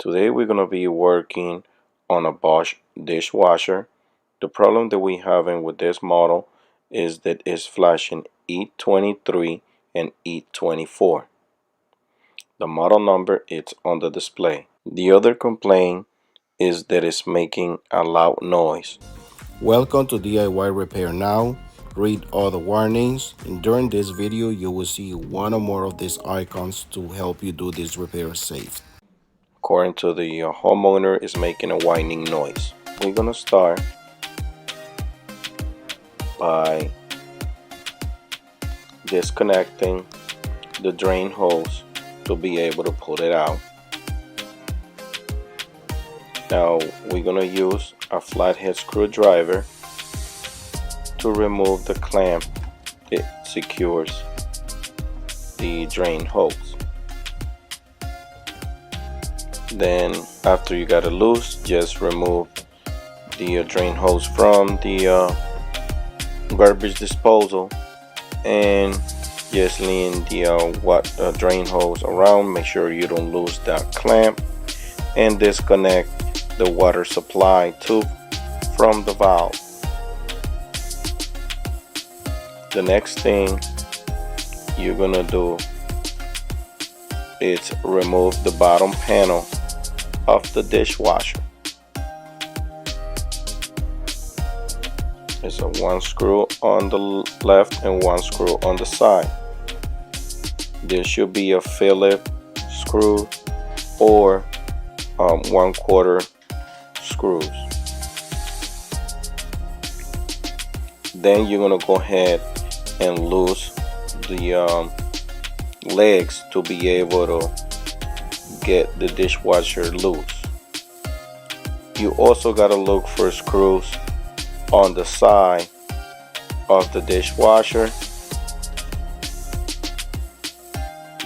Today we're going to be working on a Bosch dishwasher. The problem that we having with this model is that it's flashing E23 and E24. The model number is on the display. The other complaint is that it's making a loud noise. Welcome to DIY Repair Now. Read all the warnings, and during this video you will see one or more of these icons to help you do this repair safe. According to the homeowner, is making a whining noise. We're gonna start by disconnecting the drain hose to be able to pull it out. Now we're gonna use a flathead screwdriver to remove the clamp that secures the drain hose. Then after you got it loose, just remove the drain hose from the garbage disposal and just lean the drain hose around. Make sure you don't lose that clamp, and disconnect the water supply tube from the valve. The next thing you're gonna do is remove the bottom panel of the dishwasher. There's one screw on the left and one screw on the side. There should be a Phillips screw or 1/4 screws. Then you're gonna go ahead and loose the legs to be able to get the dishwasher loose. You also gotta look for screws on the side of the dishwasher,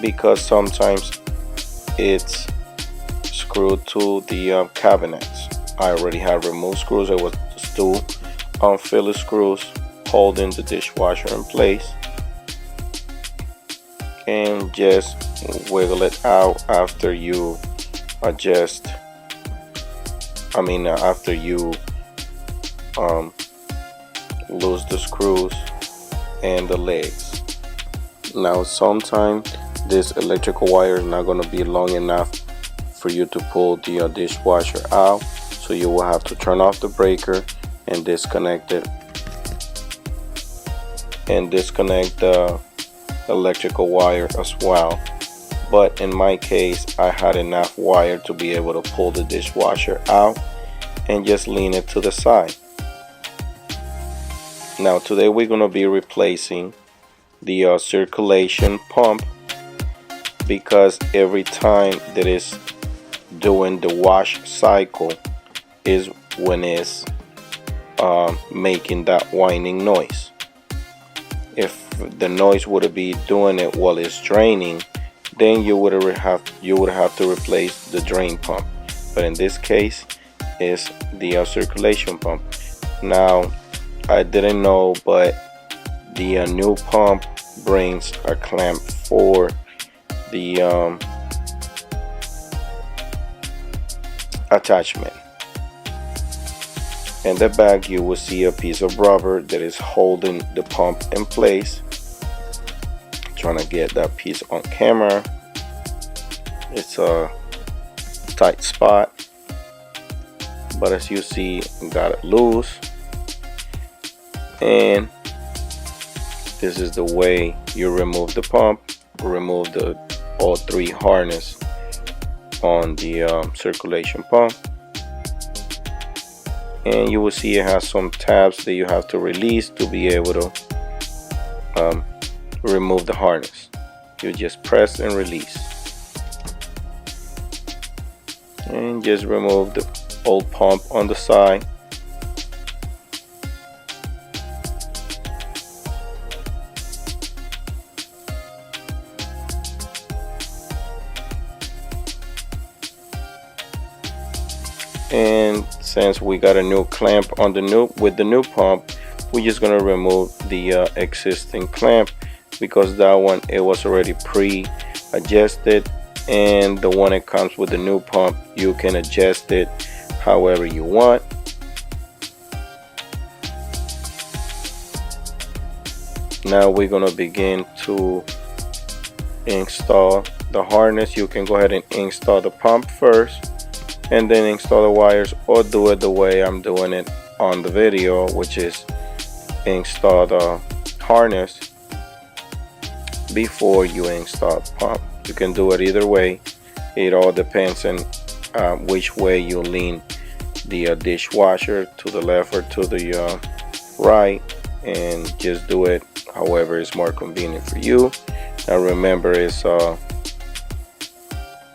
because sometimes it's screwed to the cabinets. I already have removed screws. It was two Phillips screws holding the dishwasher in place, and just wiggle it out after you adjust. After you lose the screws and the legs. Now sometimes this electrical wire is not going to be long enough for you to pull the dishwasher out, so you will have to turn off the breaker and disconnect it, and disconnect the electrical wire as well. But in my case, I had enough wire to be able to pull the dishwasher out and just lean it to the side. Now today we're going to be replacing the circulation pump, because every time that it's doing the wash cycle is when it's making that whining noise. If the noise would be doing it while it's draining, then you would have to replace the drain pump. But in this case, it's the circulation pump. Now I didn't know, but the new pump brings a clamp for the attachment. In the back you will see a piece of rubber that is holding the pump in place. Trying to get that piece on camera. It's a tight spot, but as you see, got it loose. And this is the way you remove the pump. Remove all three harness on the circulation pump, and you will see it has some tabs that you have to release to be able to remove the harness. You just press and release, and just remove the old pump on the side. And since we got a new clamp on with the new pump, we're just gonna remove the existing clamp, because that one, it was already pre-adjusted and the one that comes with the new pump, you can adjust it however you want. Now we're gonna begin to install the harness. You can go ahead and install the pump first and then install the wires, or do it the way I'm doing it on the video, which is install the harness before you install the pump. You can do it either way. It all depends on which way you lean the dishwasher, to the left or to the right, and just do it however is more convenient for you. Now remember, it's a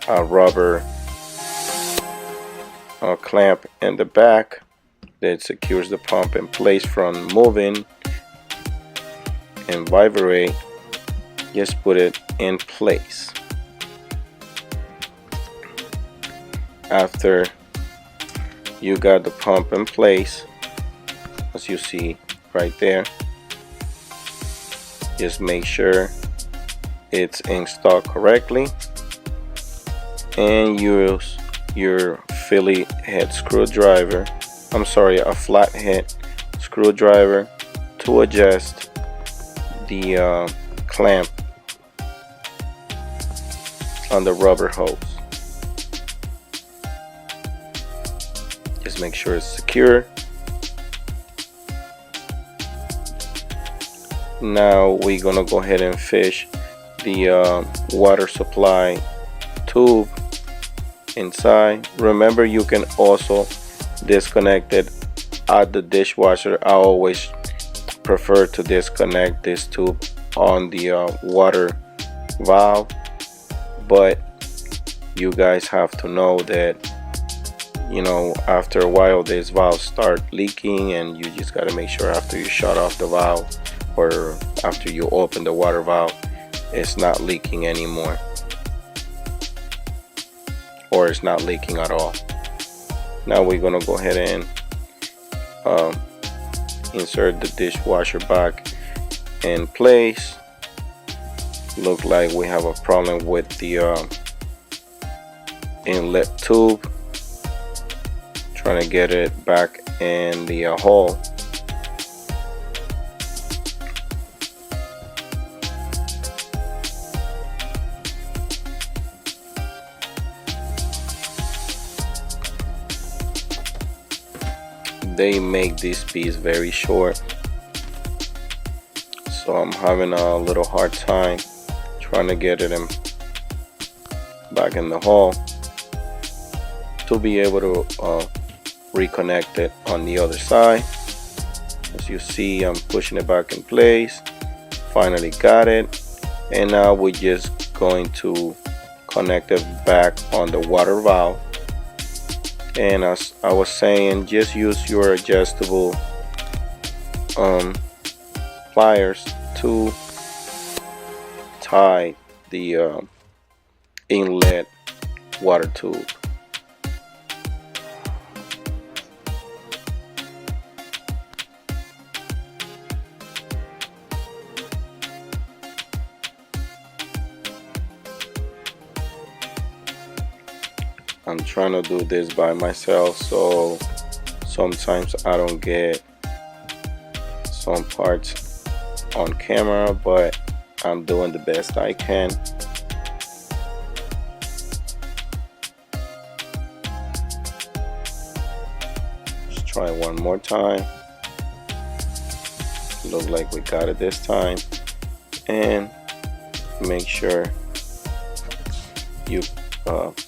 rubber clamp in the back that secures the pump in place from moving and vibrate. Just put it in place. After you got the pump in place, as you see right there, just make sure it's installed correctly, and use your Philly head screwdriver, a flathead screwdriver, to adjust the clamp on the rubber hose. Just make sure it's secure. Now we're gonna go ahead and fish the water supply tube inside. Remember, you can also disconnect it at the dishwasher. I always prefer to disconnect this tube on the water valve, but you guys have to know that, you know, after a while these valves start leaking, and you just got to make sure after you shut off the valve or after you open the water valve, it's not leaking anymore, or it's not leaking at all. Now we're gonna go ahead and insert the dishwasher back in place. Look like we have a problem with the inlet tube. Trying to get it back in the hole. They make this piece very short, so I'm having a little hard time trying to get it back in the hole to be able to reconnect it on the other side. As you see, I'm pushing it back in place. Finally got it, and now we're just going to connect it back on the water valve. And as I was saying, just use your adjustable pliers to tie the inlet water tube. I'm trying to do this by myself, so sometimes I don't get some parts on camera, but I'm doing the best I can. Let's try one more time. Looks like we got it this time. And make sure you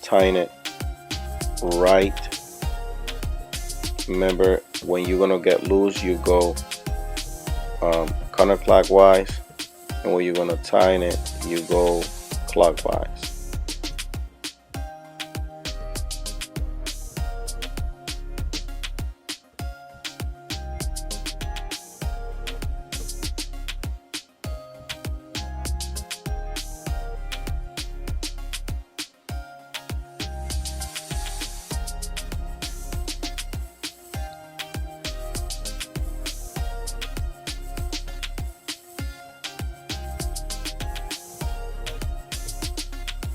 tighten it right. Remember, when you're gonna get loose, you go counterclockwise, and when you're gonna tighten it, you go clockwise.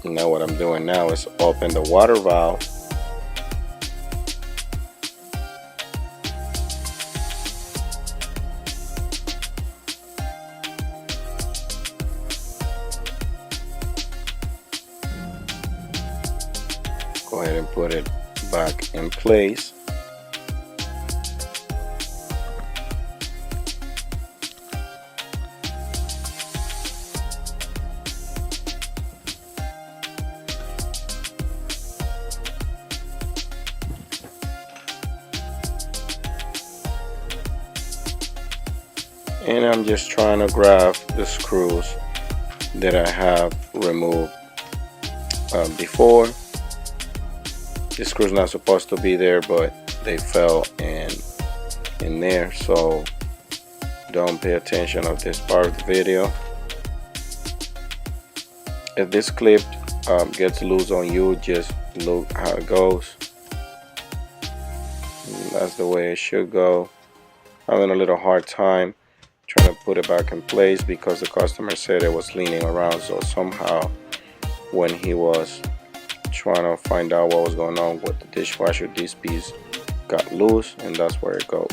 Now what I'm doing now is open the water valve. Go ahead and put it back in place. And I'm just trying to grab the screws that I have removed before. The screw's not supposed to be there, but they fell in there, so don't pay attention of this part of the video. If this clip gets loose on you, just look how it goes. And that's the way it should go. I'm having a little hard time trying to put it back in place because the customer said it was leaning around, so somehow when he was trying to find out what was going on with the dishwasher, this piece got loose, and that's where it goes.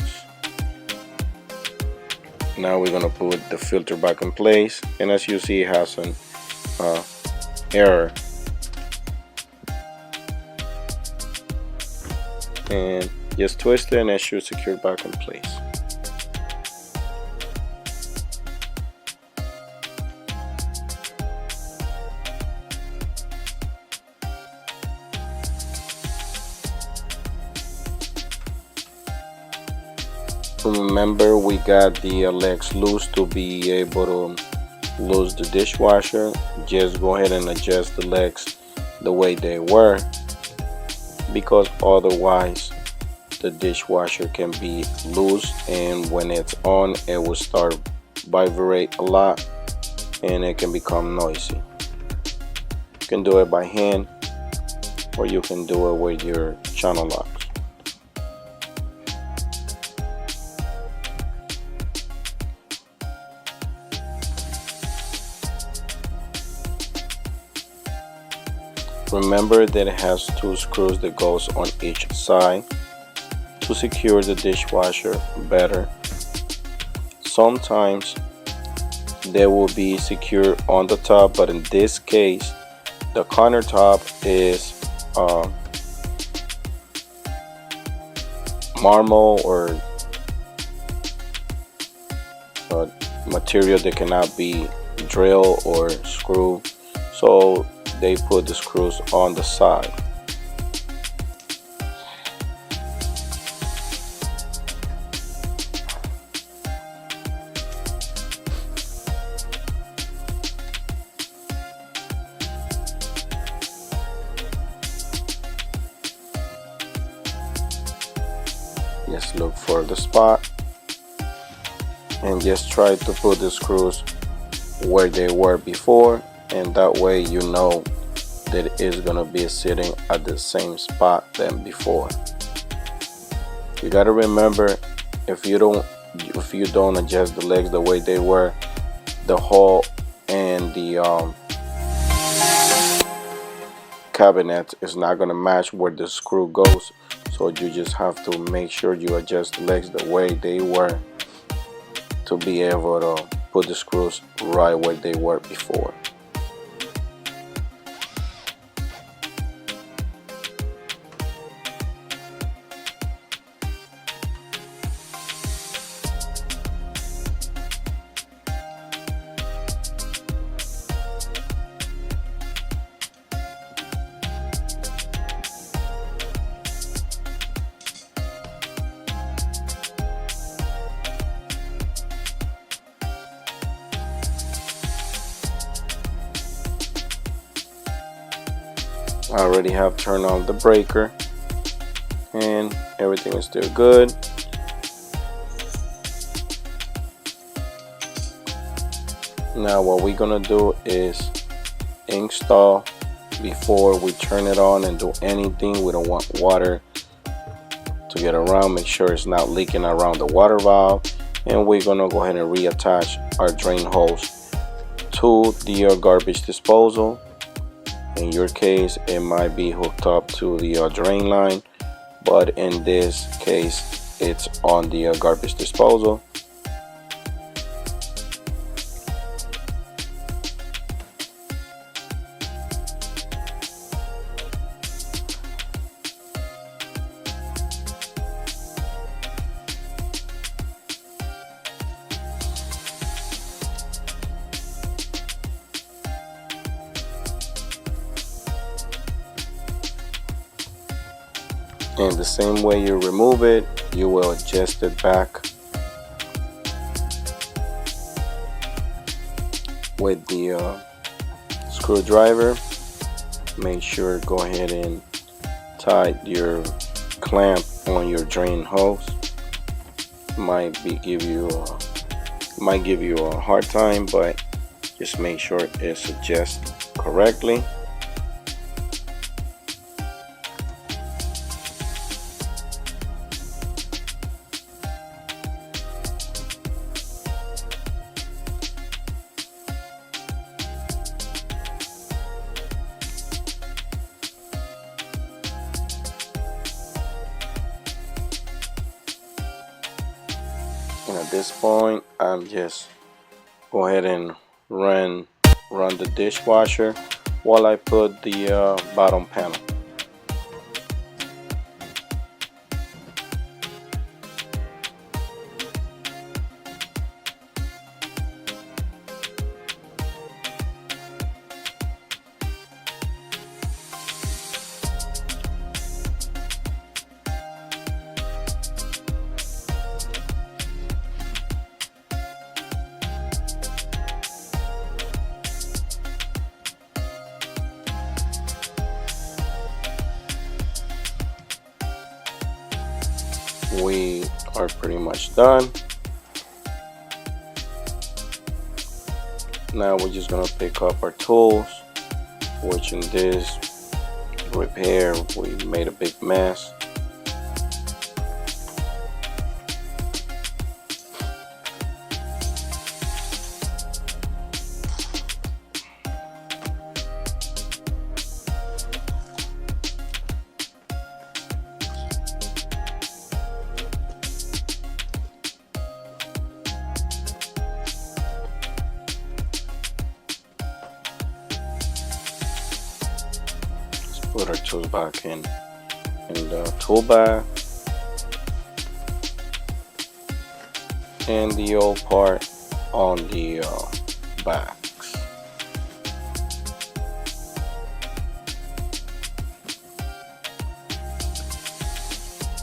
Now we're gonna put the filter back in place, and as you see, it has an error, and just twist it and it should secure back in place. Remember, we got the legs loose to be able to loose the dishwasher. Just go ahead and adjust the legs the way they were, because otherwise the dishwasher can be loose, and when it's on it will start vibrate a lot and it can become noisy. You can do it by hand, or you can do it with your channel locks. Remember that it has 2 screws that goes on each side to secure the dishwasher better. Sometimes they will be secure on the top, but in this case the countertop is marble or material that cannot be drilled or screwed, so they put the screws on the side. Just look for the spot and just try to put the screws where they were before, and that way you know that it is gonna be sitting at the same spot than before. You gotta remember, if you don't adjust the legs the way they were, the hole and the cabinet is not gonna match where the screw goes, so you just have to make sure you adjust the legs the way they were to be able to put the screws right where they were before. I already have turned on the breaker and everything is still good. Now what we're gonna do is install before we turn it on and do anything. We don't want water to get around. Make sure it's not leaking around the water valve, and we're gonna go ahead and reattach our drain hose to the garbage disposal. In your case, it might be hooked up to the drain line, but in this case, it's on the garbage disposal. And the same way you remove it, you will adjust it back with the screwdriver. Make sure go ahead and tighten your clamp on your drain hose. Might give you a hard time, but just make sure it's adjusted correctly. And at this point, I'm just go ahead and run the dishwasher while I put the bottom panel. We are pretty much done. Now we're just gonna pick up our tools, which in this repair we made a big mess. Put our tools back in the tool bag, and the old part on the backs.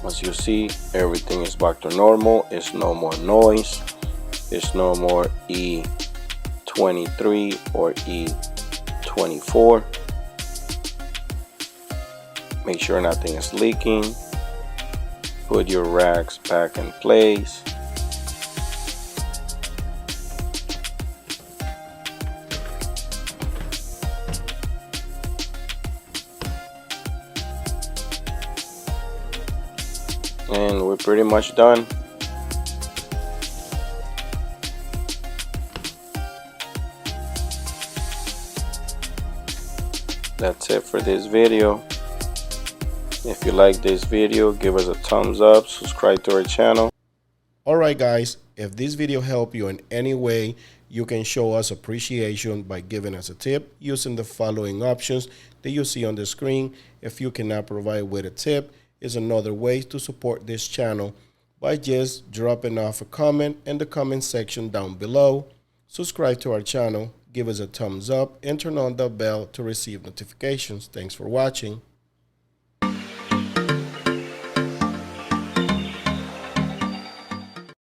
As you see, everything is back to normal. It's no more noise. It's no more E23 or E24. Make sure nothing is leaking. Put your racks back in place. And we're pretty much done. That's it for this video. If you like this video, give us a thumbs up, subscribe to our channel. Alright guys, if this video helped you in any way, you can show us appreciation by giving us a tip using the following options that you see on the screen. If you cannot provide with a tip, is another way to support this channel by just dropping off a comment in the comment section down below. Subscribe to our channel, give us a thumbs up, and turn on the bell to receive notifications. Thanks for watching.